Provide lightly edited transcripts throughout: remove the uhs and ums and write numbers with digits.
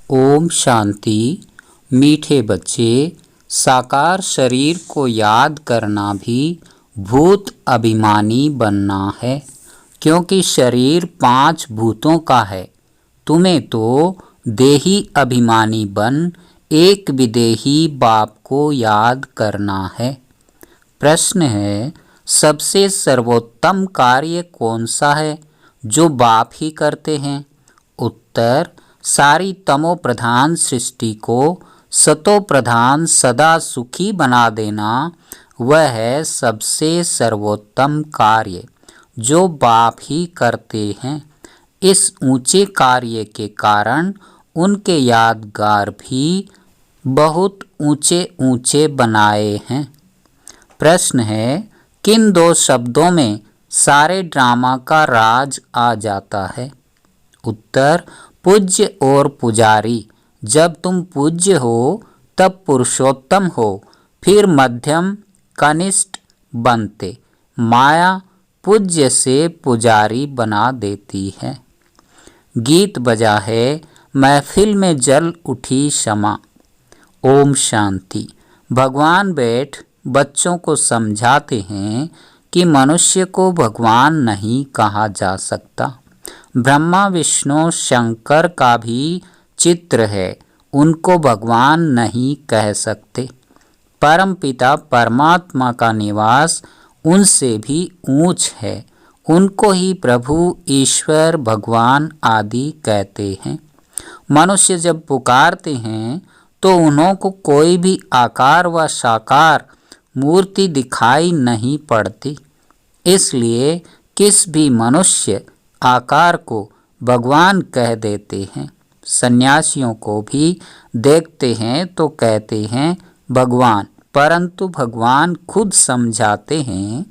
ओम शांति। मीठे बच्चे, साकार शरीर को याद करना भी भूत अभिमानी बनना है, क्योंकि शरीर 5 भूतों का है। तुम्हें तो देही अभिमानी बन एक विदेही बाप को याद करना है। प्रश्न है, सबसे सर्वोत्तम कार्य कौन सा है जो बाप ही करते हैं? उत्तर, सारी तमो प्रधान सृष्टि को सतो प्रधान सदा सुखी बना देना, वह है सबसे सर्वोत्तम कार्य जो बाप ही करते हैं। इस ऊंचे कार्य के कारण उनके यादगार भी बहुत ऊंचे ऊंचे बनाए हैं। प्रश्न है, किन 2 शब्दों में सारे ड्रामा का राज आ जाता है? उत्तर, पूज्य और पुजारी। जब तुम पूज्य हो तब पुरुषोत्तम हो, फिर मध्यम कनिष्ठ बनते। माया पूज्य से पुजारी बना देती है। गीत बजा है, महफिल में जल उठी शमा। ओम शांति। भगवान बैठ बच्चों को समझाते हैं कि मनुष्य को भगवान नहीं कहा जा सकता। ब्रह्मा विष्णु शंकर का भी चित्र है, उनको भगवान नहीं कह सकते। परमपिता परमात्मा का निवास उनसे भी ऊंच है, उनको ही प्रभु ईश्वर भगवान आदि कहते हैं। मनुष्य जब पुकारते हैं तो उन्हों को कोई भी आकार व साकार मूर्ति दिखाई नहीं पड़ती, इसलिए किस भी मनुष्य आकार को भगवान कह देते हैं। सन्यासियों को भी देखते हैं तो कहते हैं भगवान, परंतु भगवान खुद समझाते हैं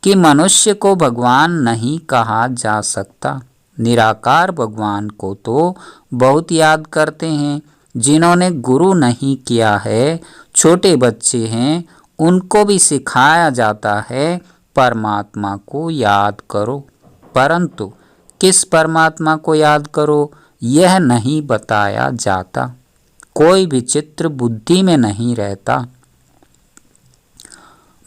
कि मनुष्य को भगवान नहीं कहा जा सकता। निराकार भगवान को तो बहुत याद करते हैं। जिन्होंने गुरु नहीं किया है, छोटे बच्चे हैं, उनको भी सिखाया जाता है परमात्मा को याद करो, परंतु किस परमात्मा को याद करो यह नहीं बताया जाता। कोई भी चित्र बुद्धि में नहीं रहता।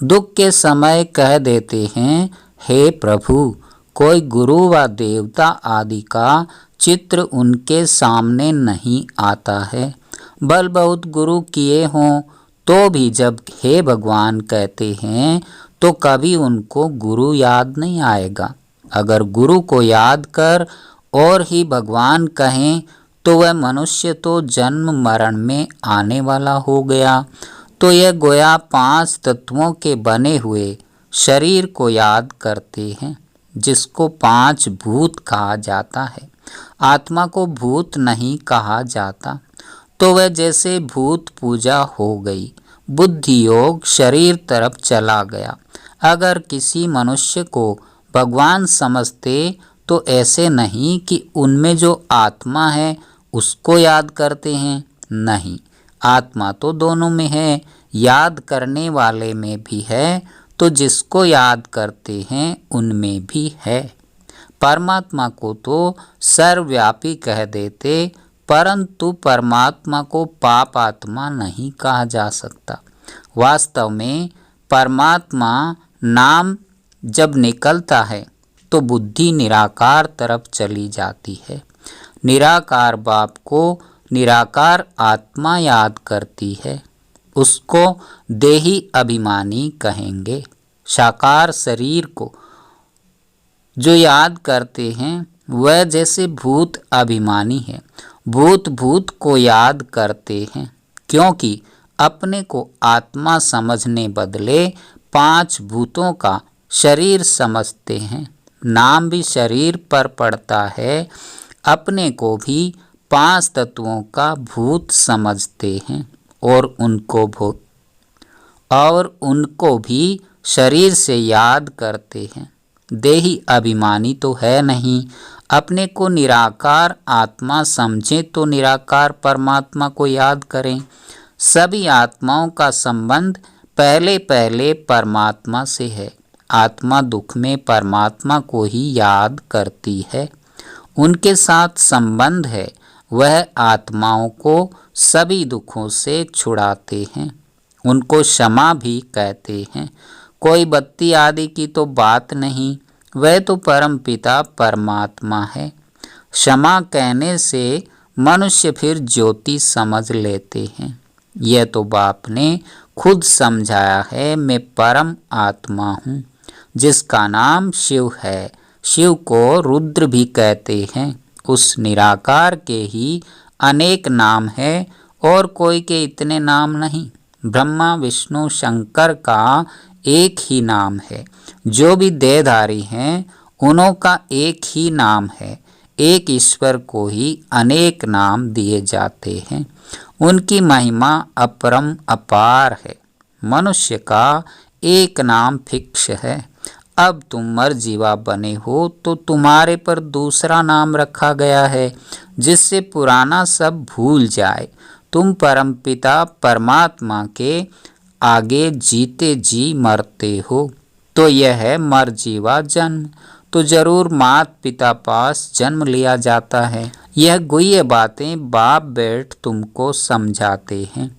दुख के समय कह देते हैं, हे प्रभु, कोई गुरु व देवता आदि का चित्र उनके सामने नहीं आता है। बल बहुत गुरु किए हों तो भी जब हे भगवान कहते हैं तो कभी उनको गुरु याद नहीं आएगा। अगर गुरु को याद कर और ही भगवान कहें तो वह मनुष्य तो जन्म मरण में आने वाला हो गया। तो यह गोया 5 तत्वों के बने हुए शरीर को याद करते हैं, जिसको 5 भूत कहा जाता है। आत्मा को भूत नहीं कहा जाता। तो वह जैसे भूत पूजा हो गई, बुद्धि योग शरीर तरफ चला गया। अगर किसी मनुष्य को भगवान समझते तो ऐसे नहीं कि उनमें जो आत्मा है उसको याद करते हैं। नहीं, आत्मा तो दोनों में है, याद करने वाले में भी है, तो जिसको याद करते हैं उनमें भी है। परमात्मा को तो सर्वव्यापी कह देते, परंतु परमात्मा को पाप आत्मा नहीं कहा जा सकता। वास्तव में परमात्मा नाम जब निकलता है तो बुद्धि निराकार तरफ चली जाती है। निराकार बाप को निराकार आत्मा याद करती है, उसको देही अभिमानी कहेंगे। साकार शरीर को जो याद करते हैं वह जैसे भूत अभिमानी है। भूत भूत को याद करते हैं, क्योंकि अपने को आत्मा समझने बदले 5 भूतों का शरीर समझते हैं। नाम भी शरीर पर पड़ता है। अपने को भी 5 तत्वों का भूत समझते हैं और उनको भी शरीर से याद करते हैं। देही अभिमानी तो है नहीं। अपने को निराकार आत्मा समझें तो निराकार परमात्मा को याद करें। सभी आत्माओं का संबंध पहले पहले परमात्मा से है। आत्मा दुख में परमात्मा को ही याद करती है, उनके साथ संबंध है। वह आत्माओं को सभी दुखों से छुड़ाते हैं। उनको क्षमा भी कहते हैं। कोई बत्ती आदि की तो बात नहीं, वह तो परमपिता परमात्मा है। क्षमा कहने से मनुष्य फिर ज्योति समझ लेते हैं। यह तो बाप ने खुद समझाया है, मैं परम आत्मा हूँ, जिसका नाम शिव है। शिव को रुद्र भी कहते हैं। उस निराकार के ही अनेक नाम है और कोई के इतने नाम नहीं। ब्रह्मा विष्णु शंकर का एक ही नाम है। जो भी देहधारी हैं उन्हों का एक ही नाम है। एक ईश्वर को ही अनेक नाम दिए जाते हैं। उनकी महिमा अपरम अपार है। मनुष्य का एक नाम फिक्स है। अब तुम मरजीवा बने हो तो तुम्हारे पर दूसरा नाम रखा गया है, जिससे पुराना सब भूल जाए। तुम परमपिता परमात्मा के आगे जीते जी मरते हो, तो यह है मरजीवा जन्म। तो जरूर मात पिता पास जन्म लिया जाता है। यह गुह्य बातें बाप बैठ तुमको समझाते हैं।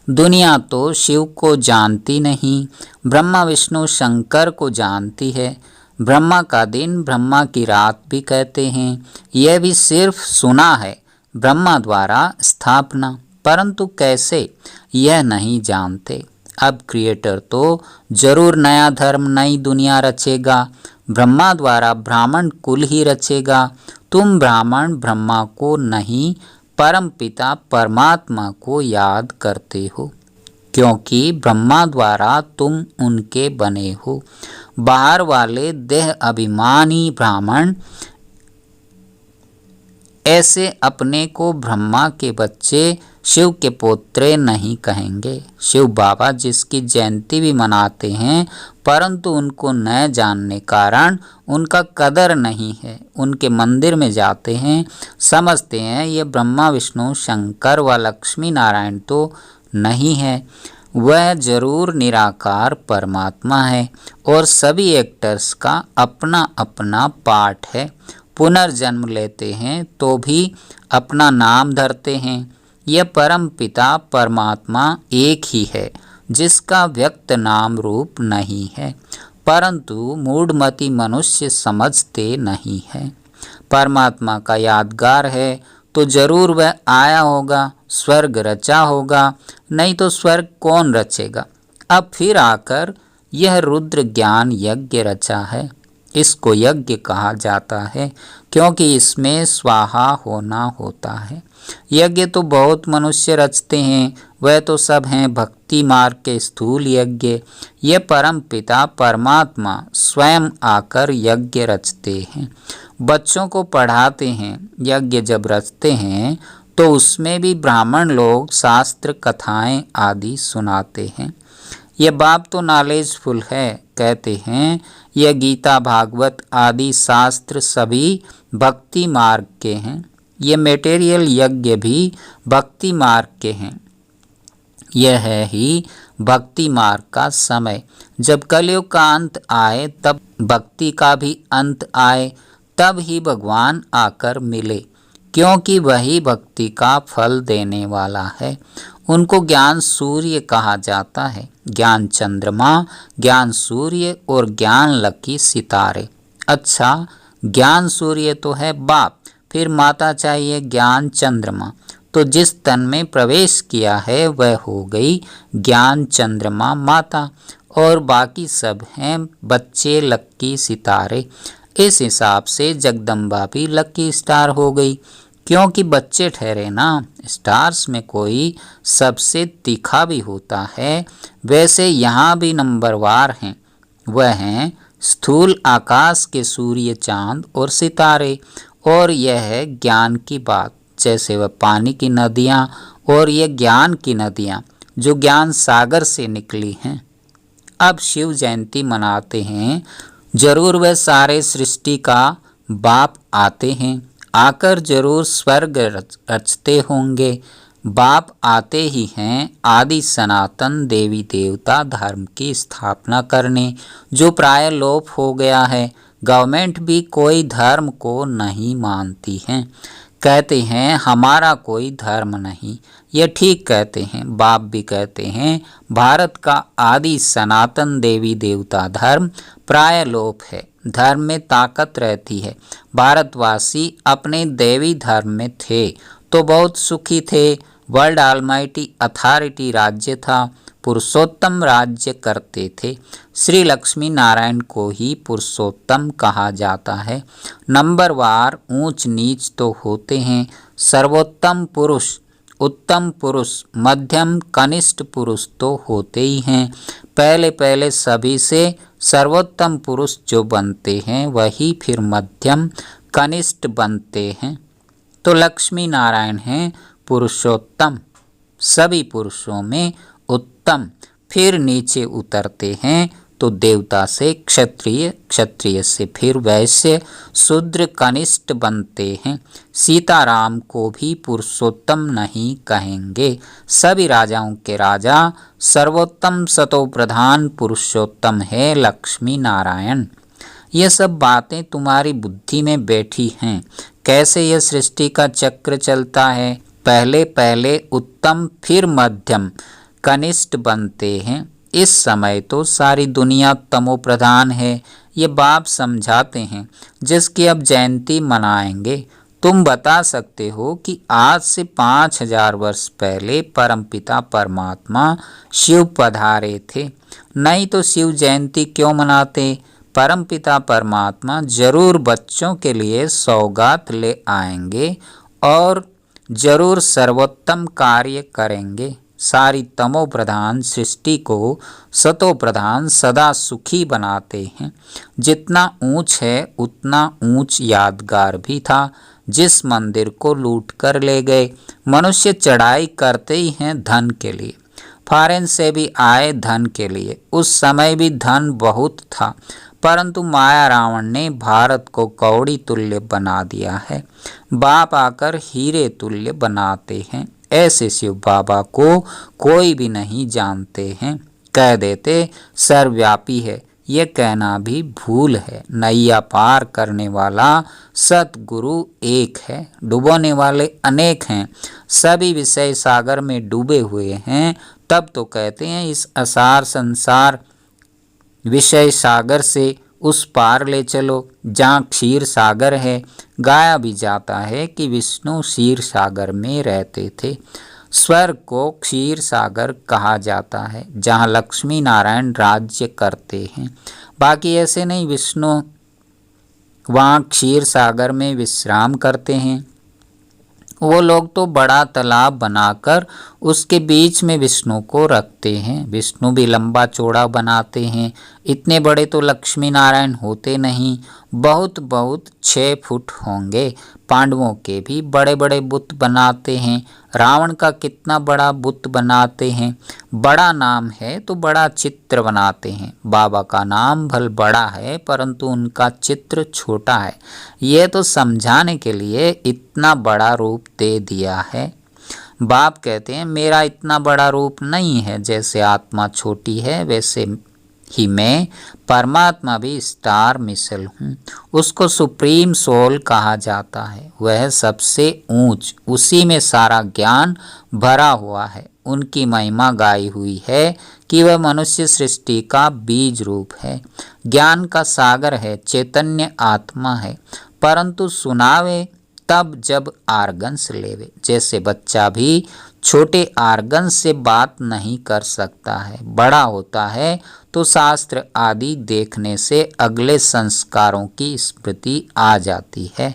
दुनिया तो शिव को जानती नहीं, ब्रह्मा विष्णु शंकर को जानती है। ब्रह्मा का दिन ब्रह्मा की रात भी कहते हैं। यह भी सिर्फ सुना है, ब्रह्मा द्वारा स्थापना, परंतु कैसे यह नहीं जानते। अब क्रिएटर तो जरूर नया धर्म नई दुनिया रचेगा। ब्रह्मा द्वारा ब्राह्मण कुल ही रचेगा। तुम ब्राह्मण ब्रह्मा को नहीं, परमपिता परमात्मा को याद करते हो, क्योंकि ब्रह्मा द्वारा तुम उनके बने हो। बाहर वाले देह अभिमानी ब्राह्मण ऐसे अपने को ब्रह्मा के बच्चे शिव के पोत्रे नहीं कहेंगे। शिव बाबा जिसकी जयंती भी मनाते हैं, परंतु उनको न जानने कारण उनका कदर नहीं है। उनके मंदिर में जाते हैं, समझते हैं ये ब्रह्मा विष्णु शंकर व लक्ष्मी नारायण तो नहीं है, वह जरूर निराकार परमात्मा है। और सभी एक्टर्स का अपना अपना पार्ट है। पुनर्जन्म लेते हैं तो भी अपना नाम धरते हैं। यह परम पिता परमात्मा एक ही है, जिसका व्यक्त नाम रूप नहीं है, परंतु मूढ़मति मनुष्य समझते नहीं है। परमात्मा का यादगार है तो जरूर वह आया होगा, स्वर्ग रचा होगा, नहीं तो स्वर्ग कौन रचेगा। अब फिर आकर यह रुद्र ज्ञान यज्ञ रचा है। इसको यज्ञ कहा जाता है क्योंकि इसमें स्वाहा होना होता है। यज्ञ तो बहुत मनुष्य रचते हैं, वह तो सब हैं भक्ति मार्ग के स्थूल यज्ञ। ये परम पिता परमात्मा स्वयं आकर यज्ञ रचते हैं, बच्चों को पढ़ाते हैं। यज्ञ जब रचते हैं तो उसमें भी ब्राह्मण लोग शास्त्र कथाएं आदि सुनाते हैं। ये बाप तो नॉलेजफुल है, कहते हैं यह गीता भागवत आदि शास्त्र सभी भक्ति मार्ग के हैं। ये मेटेरियल यज्ञ भी भक्ति मार्ग के हैं। यह है ही भक्ति मार्ग का समय। जब कलयुग का अंत आए, तब भक्ति का भी अंत आए, तब ही भगवान आकर मिले, क्योंकि वही भक्ति का फल देने वाला है। उनको ज्ञान सूर्य कहा जाता है। ज्ञान चंद्रमा, ज्ञान सूर्य और ज्ञान लकी सितारे। अच्छा, ज्ञान सूर्य तो है बाप, फिर माता चाहिए ज्ञान चंद्रमा। तो जिस तन में प्रवेश किया है वह हो गई ज्ञान चंद्रमा माता, और बाकी सब हैं बच्चे लक्की सितारे। इस हिसाब से जगदम्बा भी लक्की स्टार हो गई, क्योंकि बच्चे ठहरे ना। स्टार्स में कोई सबसे तीखा भी होता है, वैसे यहाँ भी नंबरवार हैं। वह हैं स्थूल आकाश के सूर्य चांद और सितारे। और यह है ज्ञान की बात, जैसे वह पानी की नदियाँ और ये ज्ञान की नदियाँ जो ज्ञान सागर से निकली हैं। अब शिव जयंती मनाते हैं, जरूर वह सारे सृष्टि का बाप आते हैं। आकर जरूर स्वर्ग रचते होंगे। बाप आते ही हैं आदि सनातन देवी देवता धर्म की स्थापना करने, जो प्राय लोप हो गया है। गवर्नमेंट भी कोई धर्म को नहीं मानती है, कहते हैं हमारा कोई धर्म नहीं। ये ठीक कहते हैं। बाप भी कहते हैं भारत का आदि सनातन देवी देवता धर्म प्राय लोप है। धर्म में ताकत रहती है। भारतवासी अपने देवी धर्म में थे तो बहुत सुखी थे। वर्ल्ड ऑलमाइटी अथॉरिटी राज्य था, पुरुषोत्तम राज्य करते थे। श्री लक्ष्मी नारायण को ही पुरुषोत्तम कहा जाता है। नंबरवार ऊंच नीच तो होते हैं। सर्वोत्तम पुरुष, उत्तम पुरुष, मध्यम कनिष्ठ पुरुष तो होते ही हैं। पहले पहले सभी से सर्वोत्तम पुरुष जो बनते हैं वही फिर मध्यम कनिष्ठ बनते हैं। तो लक्ष्मी नारायण हैं पुरुषोत्तम, सभी पुरुषों में उत्तम। फिर नीचे उतरते हैं तो देवता से क्षत्रिय, क्षत्रिय से फिर वैश्य, शूद्र कनिष्ठ बनते हैं। सीताराम को भी पुरुषोत्तम नहीं कहेंगे। सभी राजाओं के राजा सर्वोत्तम सतो प्रधान पुरुषोत्तम है लक्ष्मी नारायण। ये सब बातें तुम्हारी बुद्धि में बैठी हैं। कैसे यह सृष्टि का चक्र चलता है। पहले पहले उत्तम फिर मध्यम कनिष्ठ बनते हैं। इस समय तो सारी दुनिया तमो प्रधान है। ये बाप समझाते हैं जिसकी अब जयंती मनाएंगे। तुम बता सकते हो कि आज से 5000 वर्ष पहले परमपिता परमात्मा शिव पधारे थे, नहीं तो शिव जयंती क्यों मनाते। परमपिता परमात्मा जरूर बच्चों के लिए सौगात ले आएंगे और जरूर सर्वोत्तम कार्य करेंगे। सारी तमो प्रधान सृष्टि को सतो प्रधान सदा सुखी बनाते हैं। जितना ऊंच है उतना ऊंच यादगार भी था। जिस मंदिर को लूट कर ले गए, मनुष्य चढ़ाई करते ही हैं धन के लिए। फॉरेन से भी आए धन के लिए। उस समय भी धन बहुत था, परंतु माया रावण ने भारत को कौड़ी तुल्य बना दिया है। बाप आकर हीरे तुल्य बनाते हैं। ऐसे शिव बाबा को कोई भी नहीं जानते हैं। कह देते सर्वव्यापी है, ये कहना भी भूल है। नैया पार करने वाला सतगुरु एक है, डुबोने वाले अनेक हैं। सभी विषय सागर में डूबे हुए हैं। तब तो कहते हैं इस असार संसार विषय सागर से उस पार ले चलो जहाँ क्षीर सागर है। गाया भी जाता है कि विष्णु क्षीर सागर में रहते थे। स्वर्ग को क्षीर सागर कहा जाता है जहाँ लक्ष्मी नारायण राज्य करते हैं। बाकी ऐसे नहीं, विष्णु वहाँ क्षीर सागर में विश्राम करते हैं। वो लोग तो बड़ा तालाब बनाकर उसके बीच में विष्णु को रखते हैं। विष्णु भी लंबा चौड़ा बनाते हैं। इतने बड़े तो लक्ष्मी नारायण होते नहीं, बहुत 6 फुट होंगे। पांडवों के भी बड़े बड़े बुत बनाते हैं। रावण का कितना बड़ा बुत बनाते हैं। बड़ा नाम है तो बड़ा चित्र बनाते हैं। बाबा का नाम भल बड़ा है परंतु उनका चित्र छोटा है। ये तो समझाने के लिए इतना बड़ा रूप दे दिया है। बाप कहते हैं मेरा इतना बड़ा रूप नहीं है। जैसे आत्मा छोटी है वैसे ही मैं परमात्मा भी स्टार मिसल हूँ। उसको सुप्रीम सोल कहा जाता है। वह सबसे ऊंच, उसी में सारा ज्ञान भरा हुआ है। उनकी महिमा गाई हुई है कि वह मनुष्य सृष्टि का बीज रूप है, ज्ञान का सागर है, चैतन्य आत्मा है। परंतु सुनावे तब जब आर्गन्स लेवे। जैसे बच्चा भी छोटे आर्गन्स से बात नहीं कर सकता है। बड़ा होता है तो शास्त्र आदि देखने से अगले संस्कारों की स्मृति आ जाती है।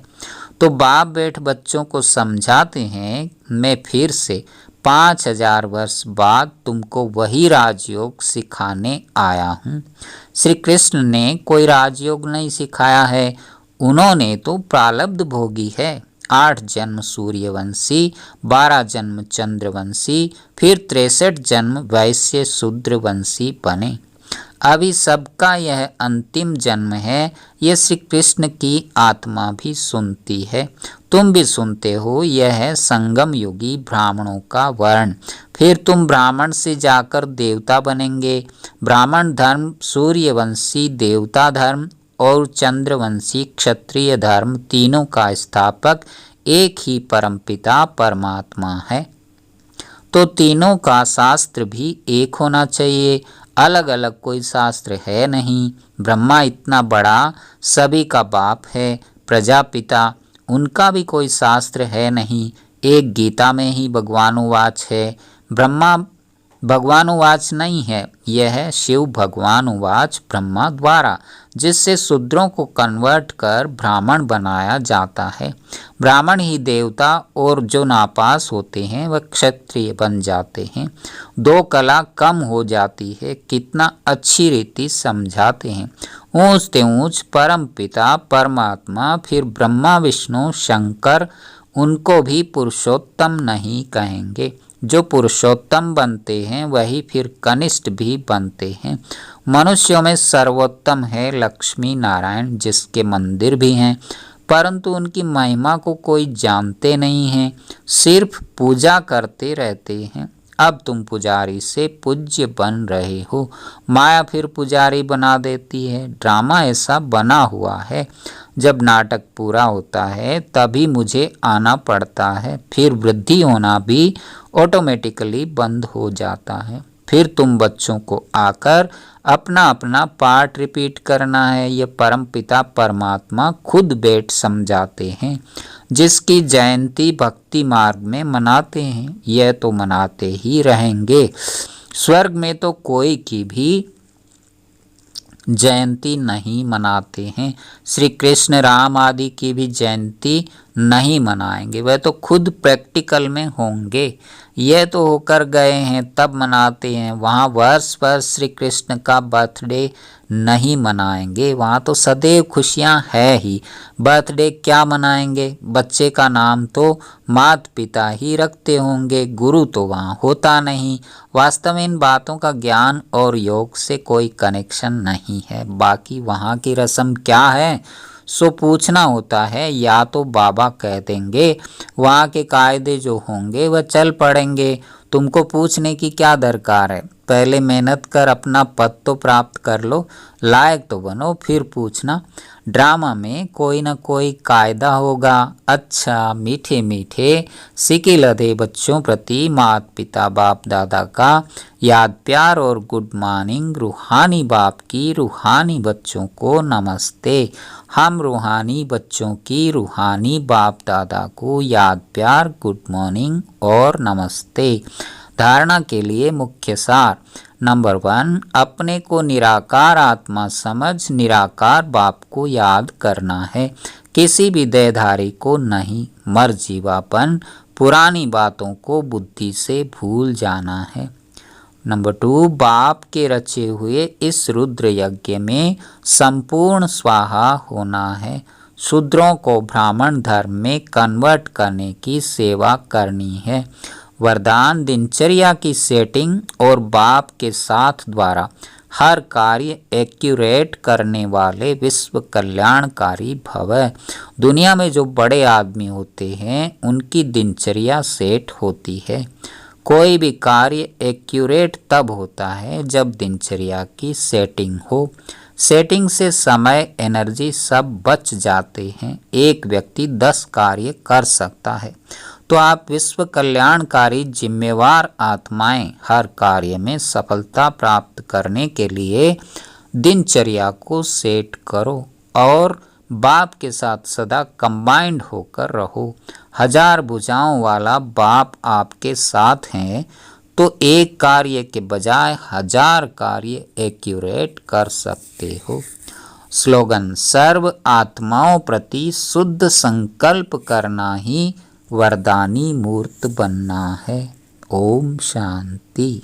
तो बाप बैठ बच्चों को समझाते हैं मैं फिर से 5000 वर्ष बाद तुमको वही राजयोग सिखाने आया हूँ। श्री कृष्ण ने कोई राजयोग नहीं सिखाया है। उन्होंने तो प्रारब्ध भोगी है। 8 जन्म सूर्यवंशी, 12 जन्म चंद्रवंशी, फिर 63 जन्म वैश्य शूद्रवंशी बने। अभी सबका यह अंतिम जन्म है। ये श्री कृष्ण की आत्मा भी सुनती है, तुम भी सुनते हो। यह है संगम युगी ब्राह्मणों का वर्ण। फिर तुम ब्राह्मण से जाकर देवता बनेंगे। ब्राह्मण धर्म, सूर्यवंशी देवता धर्म और चंद्रवंशी क्षत्रिय धर्म, तीनों का स्थापक एक ही परमपिता परमात्मा है। तो तीनों का शास्त्र भी एक होना चाहिए, अलग अलग कोई शास्त्र है नहीं। ब्रह्मा इतना बड़ा सभी का बाप है, प्रजापिता उनका भी कोई शास्त्र है नहीं, एक गीता में ही भगवानुवाच है। ब्रह्मा भगवानुवाच नहीं है, यह है शिव भगवानुवाच ब्रह्मा द्वारा, जिससे शूद्रों को कन्वर्ट कर ब्राह्मण बनाया जाता है। ब्राह्मण ही देवता और जो नापास होते हैं वह क्षत्रिय बन जाते हैं। दो कला कम हो जाती है, कितना अच्छी रीति समझाते हैं। ऊंचते ऊंच परम पिता परमात्मा, फिर ब्रह्मा विष्णु शंकर, उनको भी पुरुषोत्तम नहीं कहेंगे। जो पुरुषोत्तम बनते हैं वही फिर कनिष्ठ भी बनते हैं। मनुष्यों में सर्वोत्तम है लक्ष्मी नारायण, जिसके मंदिर भी हैं, परंतु उनकी महिमा को कोई जानते नहीं है, सिर्फ पूजा करते रहते हैं। अब तुम पुजारी से पूज्य बन रहे हो, माया फिर पुजारी बना देती है। ड्रामा ऐसा बना हुआ है, जब नाटक पूरा होता है तभी मुझे आना पड़ता है, फिर वृद्धि होना भी ऑटोमेटिकली बंद हो जाता है। फिर तुम बच्चों को आकर अपना अपना पार्ट रिपीट करना है। ये परम पिता परमात्मा खुद बैठ समझाते हैं, जिसकी जयंती भक्ति मार्ग में मनाते हैं, यह तो मनाते ही रहेंगे। स्वर्ग में तो कोई की भी जयंती नहीं मनाते हैं, श्री कृष्ण राम आदि की भी जयंती नहीं मनाएंगे, वह तो खुद प्रैक्टिकल में होंगे। यह तो होकर गए हैं तब मनाते हैं, वहाँ वर्ष पर श्री कृष्ण का बर्थडे नहीं मनाएंगे, वहाँ तो सदैव खुशियाँ है ही। बर्थडे क्या मनाएंगे, बच्चे का नाम तो माता पिता ही रखते होंगे, गुरु तो वहाँ होता नहीं। वास्तव में इन बातों का ज्ञान और योग से कोई कनेक्शन नहीं है। बाकी वहाँ की रस्म क्या है सो पूछना होता है, या तो बाबा कह देंगे, वहाँ के कायदे जो होंगे वह चल पड़ेंगे। तुमको पूछने की क्या दरकार है, पहले मेहनत कर अपना पद तो प्राप्त कर लो, लायक तो बनो, फिर पूछना। ड्रामा में कोई ना कोई कायदा होगा। अच्छा मीठे मीठे सिके लदे बच्चों प्रति माता पिता बाप दादा का याद प्यार और गुड मॉर्निंग। रूहानी बाप की रूहानी बच्चों को नमस्ते। हम रूहानी बच्चों की रूहानी बाप दादा को याद प्यार गुड मॉर्निंग और नमस्ते। धारणा के लिए मुख्य सार। नंबर 1, अपने को निराकार आत्मा समझ निराकार बाप को याद करना है, किसी भी देहधारी को नहीं। मर जीवापन पुरानी बातों को बुद्धि से भूल जाना है। नंबर 2, बाप के रचे हुए इस रुद्र यज्ञ में संपूर्ण स्वाहा होना है। शूद्रों को ब्राह्मण धर्म में कन्वर्ट करने की सेवा करनी है। वरदान दिनचर्या की सेटिंग और बाप के साथ द्वारा हर कार्य एक्यूरेट करने वाले विश्व कल्याणकारी भव। दुनिया में जो बड़े आदमी होते हैं उनकी दिनचर्या सेट होती है। कोई भी कार्य एक्यूरेट तब होता है जब दिनचर्या की सेटिंग हो। सेटिंग से समय एनर्जी सब बच जाते हैं। एक व्यक्ति 10 कार्य कर सकता है, तो आप विश्व कल्याणकारी जिम्मेवार आत्माएं हर कार्य में सफलता प्राप्त करने के लिए दिनचर्या को सेट करो और बाप के साथ सदा कंबाइंड होकर रहो। 1000 भुजाओं वाला बाप आपके साथ हैं तो एक कार्य के बजाय 1000 कार्य एक्यूरेट कर सकते हो। स्लोगन, सर्व आत्माओं प्रति शुद्ध संकल्प करना ही वरदानी मूर्त बनना है। ओम शांति।